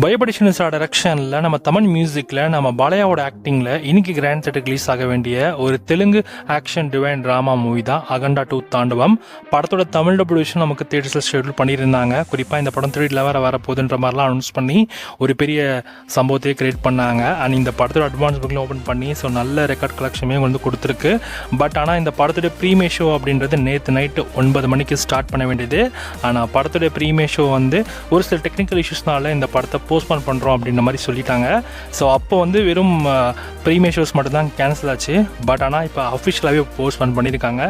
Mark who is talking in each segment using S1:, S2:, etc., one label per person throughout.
S1: பயபடிஷன்ஸோட டைரக்ஷனில் நம்ம தமிழ் மியூசிக்கில் நம்ம பாலையாவோட ஆக்டிங்கில் இன்னைக்கு கிராண்ட் தேட்டர் ரிலீஸ் ஆக வேண்டிய ஒரு Telugu action divine drama movie தான் அகண்டா 2 தாண்டவம். படத்தோட தமிழ் டபிள்யூஷன் நமக்கு தேட்டர்ஸில் ஷெட்யூல் பண்ணியிருந்தாங்க. குறிப்பாக இந்த படம் 3 வரப்போகுதுன்ற மாதிரிலாம் அனௌன்ஸ் பண்ணி ஒரு பெரிய சம்பவத்தையே கிரியேட் பண்ணாங்க. அண்ட் இந்த படத்தோட அட்வான்ஸ் புக்கில் ஓப்பன் பண்ணி ஸோ நல்ல ரெக்கார்ட் கலெக்ஷனுமே வந்து கொடுத்துருக்கு. பட் ஆனால் இந்த படத்தோட ப்ரீமே ஷோ அப்படின்றது நேற்று நைட்டு 9 மணிக்கு ஸ்டார்ட் பண்ண வேண்டியது. ஆனால் படத்தோட ப்ரீமே ஷோ வந்து ஒரு சில டெக்னிக்கல் இஷ்யூஸ்னால இந்த படத்தை போஸ்ட்போன் பண்ணுறோம் அப்படின்ற மாதிரி சொல்லிட்டாங்க. ஸோ அப்போ வந்து வெறும் ப்ரீமியர் ஷோஸ் மட்டும்தான் கேன்சல் ஆச்சு. பட் ஆனால் இப்போ அஃபிஷியலாகவே போஸ்ட்போன் பண்ணியிருக்காங்க.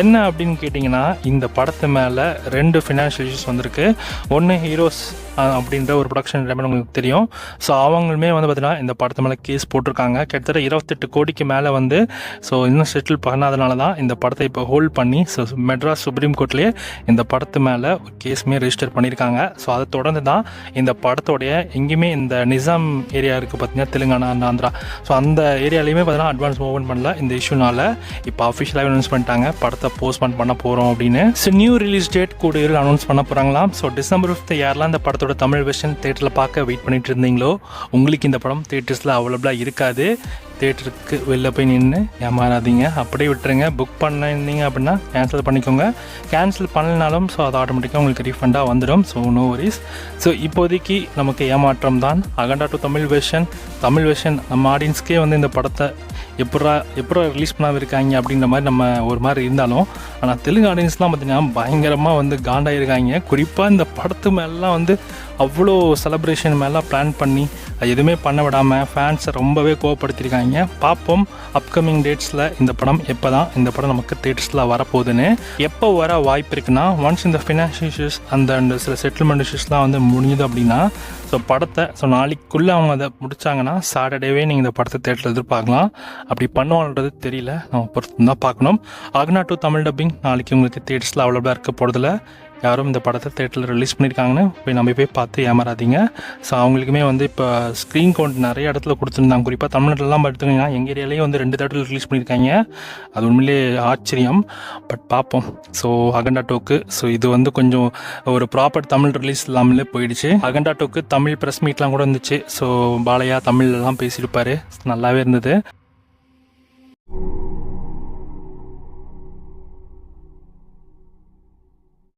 S1: என்ன அப்படின்னு கேட்டிங்கன்னா, இந்த படத்து மேலே 2 ஃபினான்ஷியல் இஷ்யூஸ் வந்திருக்கு. ஒன்று ஹீரோஸ் அப்படின்ற ஒரு ப்ரொடக்ஷன் எல்லாமே உங்களுக்கு தெரியும். ஸோ அவங்களுமே வந்து பார்த்தீங்கன்னா இந்த படத்து மேலே கேஸ் போட்டிருக்காங்க. கிட்டத்தட்ட 28 கோடிக்கு மேலே வந்து ஸோ இன்னும் செட்டில் பண்ணாதனால தான் இந்த படத்தை இப்போ ஹோல்ட் பண்ணி ஸோ மெட்ராஸ் சுப்ரீம் கோர்ட்லேயே இந்த படத்து மேலே ஒரு கேஸுமே ரெஜிஸ்டர் பண்ணியிருக்காங்க. ஸோ அதை தொடர்ந்து தான் இந்த படத்தோடைய எங்கேயுமே இந்த நிசாம் ஏரியா இருக்குது பார்த்தீங்கன்னா, தெலுங்கானா ஆந்திரா, ஸோ அந்த ஏரியாலையுமே பார்த்தீங்கன்னா அட்வான்ஸ் ஓப்பன் பண்ணல. இந்த இஷ்யூனால இப்போ அஃபிஷியலாக அனௌன்ஸ் பண்ணிட்டாங்க படத்தை போஸ்ட்போன் பண்ண போகிறோம் அப்படின்னு. ஸோ நியூ ரிலீஸ் டேட் கூட அனௌன்ஸ் பண்ண போகிறாங்களாம். ஸோ டிசம்பர் 5 யாரெல்லாம் இந்த படத்தோட தமிழ் வெர்ஷன் தேட்டரில் பார்க்க வெயிட் பண்ணிட்டு இருந்தீங்களோ, உங்களுக்கு இந்த படம் தேட்டர்ஸில் அவைலபிளாக இருக்காது. தேட்டருக்கு வெளில போய் நின்று ஏமாறாதீங்க, அப்படியே விட்டுருங்க. புக் பண்ணிருந்தீங்க அப்படின்னா கேன்சல் பண்ணிக்கோங்க. கேன்சல் பண்ணலனாலும் ஸோ அது ஆட்டோமேட்டிக்காக உங்களுக்கு ரீஃபண்டாக வந்துடும். So no worries. ஸோ இப்போதைக்கு நமக்கு ஏமாற்றம் தான். அகண்டா 2 தமிழ் வெர்ஷன் நம்ம ஆடியன்ஸ்க்கே வந்து இந்த படத்தை எப்போ ரிலீஸ் பண்ணாமல் இருக்காங்க அப்படின்ற மாதிரி நம்ம ஒரு மாதிரி இருந்தாலும், ஆனால் தெலுங்கு ஆடியன்ஸ்லாம் பார்த்திங்கன்னா பயங்கரமாக வந்து காண்டாயிருக்காங்க. குறிப்பாக இந்த படத்து மேலாம் வந்து அவ்வளோ செலிப்ரேஷன் மேலாம் பிளான் பண்ணி அது எதுவுமே பண்ண விடாமல் ஃபேன்ஸை ரொம்பவே கோவப்படுத்தியிருக்காங்க. பார்ப்போம் அப்கமிங் டேட்ஸில் இந்த படம் நமக்கு தேட்டர்ஸில் வரப்போகுதுன்னு. எப்போ வர வாய்ப்பு இருக்குன்னா, ஒன்ஸ் இந்த ஃபினான்ஷியல் இஷ்யூஸ் அந்த சில செட்டில்மெண்ட் இஷ்யூஸ்லாம் வந்து முடிஞ்சுது அப்படின்னா ஸோ படத்தை நாளைக்குள்ளே அவங்க அதை முடித்தாங்கன்னா சாட்டர்டேவே நீங்கள் இந்த படத்தை தேட்டரில் எதிர்பார்க்கலாம். அப்படி பண்ணுவாங்கன்றது தெரியல, நம்ம பொறுத்து தான் பார்க்கணும். அகண்டா 2 தமிழ் டப்பிங் நாளைக்கு உங்களுக்கு தேட்டர்ஸில் அவ்வளோவா இருக்க போகிறதில்ல. யாரும் இந்த படத்தை தேட்டரில் ரிலீஸ் பண்ணியிருக்காங்கன்னு போய் பார்த்து ஏமாறாதீங்க. ஸோ அவங்களுக்குமே வந்து இப்போ ஸ்க்ரீன் கவுண்ட் நிறைய இடத்துல கொடுத்துருந்தாங்க. குறிப்பாக தமிழ்நாட்டிலலாம் எடுத்துக்கிங்கன்னா எங்கள் ஏரியாலேயே வந்து 2 தேட்டரில் ரிலீஸ் பண்ணியிருக்காங்க. அது உண்மையிலே ஆச்சரியம். பட் பார்ப்போம். ஸோ அகண்டா 2க்கு ஸோ இது வந்து கொஞ்சம் ஒரு ப்ராப்பர் தமிழ் ரிலீஸ் இல்லாமலே போயிடுச்சு. அகண்டா 2க்கு தமிழ் ப்ரெஸ் மீட்லாம் கூட இருந்துச்சு. ஸோ பாலையா தமிழ்லாம் பேசியிருப்பார், நல்லாவே இருந்தது.